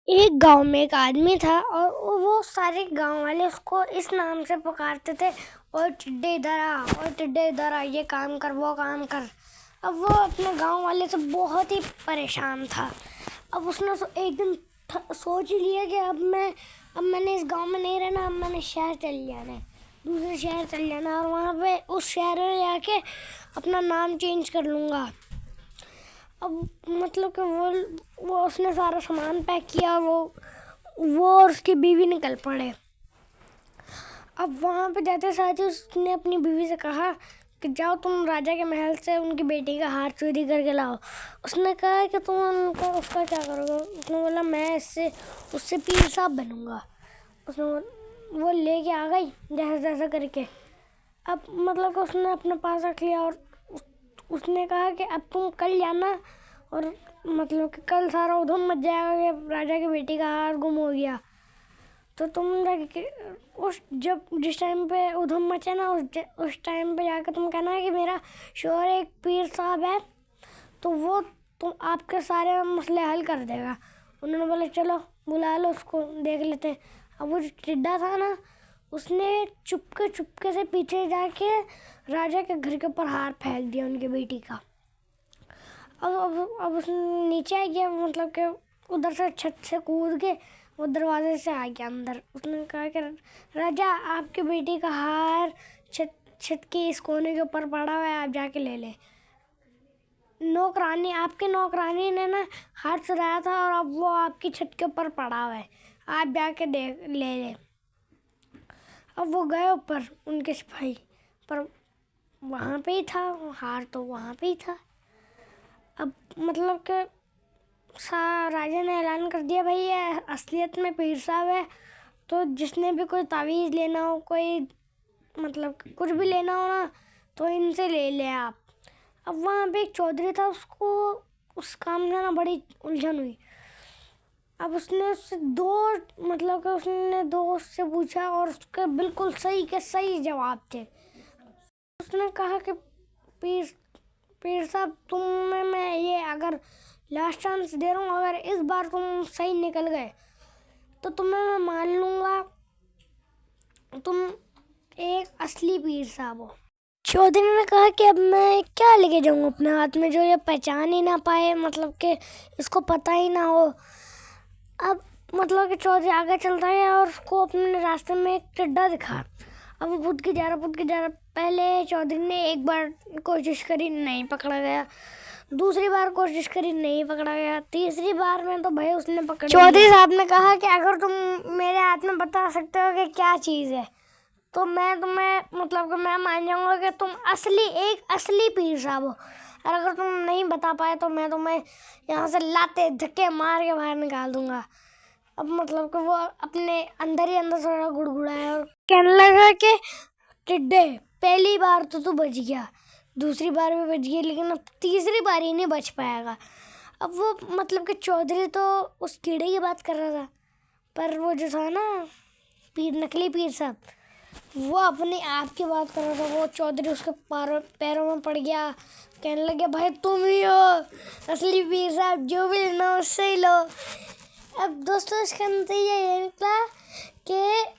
एक गांव में एक आदमी था और वो सारे गांव वाले उसको इस नाम से पुकारते थे, और टिड्डे इधर आ, और टिड्डे इधर आ, ये काम कर वो काम कर। अब वो अपने गांव वाले से बहुत ही परेशान था। अब उसने एक दिन सोच लिया कि अब मैंने इस गांव में नहीं रहना, अब मैंने शहर चल जाना है, दूसरे शहर चल जाना, और वहाँ पे उस शहर में जाके अपना नाम चेंज कर लूँगा। अब मतलब कि वो उसने सारा सामान पैक किया, वो और उसकी बीवी निकल पड़े। अब वहाँ पे जाते साथ ही उसने अपनी बीवी से कहा कि जाओ तुम राजा के महल से उनकी बेटी का हार चोरी करके लाओ। उसने कहा कि तुम उसका क्या करोगे? उसने बोला मैं उससे पीर साहब बनूंगा। वो लेके आ गई जैसा जैसा करके। अब मतलब कि उसने अपने पास रख लिया, और उसने कहा कि अब तुम कल जाना, और मतलब कि कल सारा उधम मच जाएगा कि राजा की बेटी का हार गुम हो गया। तो तुम जिस टाइम पे उधम मचे ना, उस टाइम पे जाकर तुम कहना है कि मेरा शोहर एक पीर साहब है, तो वो तुम आपके सारे मसले हल कर देगा। उन्होंने बोला चलो बुला लो उसको, देख लेते हैं। अब वो जो टिड्डा था ना, उसने चुपके से पीछे जाके राजा के घर के ऊपर हार फेंक दिया उनकी बेटी का। अब उसने नीचे आ गया, मतलब कि उधर से छत से कूद के वो दरवाजे से आ गया अंदर। उसने कहा कि राजा आपकी बेटी का हार छत के इस कोने के ऊपर पड़ा हुआ है, आप जाके ले ले। आपकी नौकरानी ने ना हार चुराया था, और अब वो आपकी छत के ऊपर पड़ा हुआ है, आप जाके ले ले। अब वो गए ऊपर, उनके सिपाही, पर वहाँ पे ही था हार, तो वहाँ पे ही था। अब मतलब कि राजा ने ऐलान कर दिया, भाई ये असलियत में पीर साहब है, तो जिसने भी कोई तावीज़ लेना हो, कोई मतलब कुछ भी लेना हो ना, तो इनसे ले ले आप। अब वहाँ पे एक चौधरी था, उसको उस काम से ना बड़ी उलझन हुई। अब उसने उसने दोस्त से पूछा, और उसके बिल्कुल सही के सही जवाब थे। उसने कहा कि पीर साहब तुम्हें मैं ये अगर लास्ट चांस दे रहा हूँ, अगर इस बार तुम सही निकल गए तो तुम्हें मैं मान लूँगा तुम एक असली पीर साहब हो। चौधरी ने कहा कि अब मैं क्या लेके जाऊँ अपने हाथ में जो ये पहचान ही ना पाए, मतलब कि इसको पता ही ना हो। अब मतलब कि चौधरी आगे चलता गया, और उसको अपने रास्ते में एक टिड्डा दिखा। अब वो कूद के जा रहा। पहले चौधरी ने एक बार कोशिश करी, नहीं पकड़ा गया। दूसरी बार कोशिश करी, नहीं पकड़ा गया। तीसरी बार में तो भाई उसने पकड़ लिया। चौधरी साहब ने कहा कि अगर तुम मेरे हाथ में बता सकते हो कि क्या चीज़ है, तो मैं तुम्हें मतलब कि मैं मान जाऊंगा कि तुम एक असली पीर साहब हो। और अगर तुम नहीं बता पाए तो मैं तुम्हें यहाँ से लाते धक्के मार के बाहर निकाल दूंगा। अब मतलब कि वो अपने अंदर ही अंदर थोड़ा गुड़गुड़ाया और कहने लगा कि टिड्डे, पहली बार तो तू बच गया, दूसरी बार भी बच गया, लेकिन अब तीसरी बार ही नहीं बच पाएगा। अब वो मतलब कि चौधरी तो उस कीड़े की बात कर रहा था, पर वो जो था ना नकली पीर साहब, वो अपने आप की बात कर रहा था। वो चौधरी उसके पैरों में पड़ गया, कहने लगे भाई तुम ही हो असली पीर साहब, जो भी लेना उससे ही लो। अब दोस्तों इसका नतीजा ये निकला कि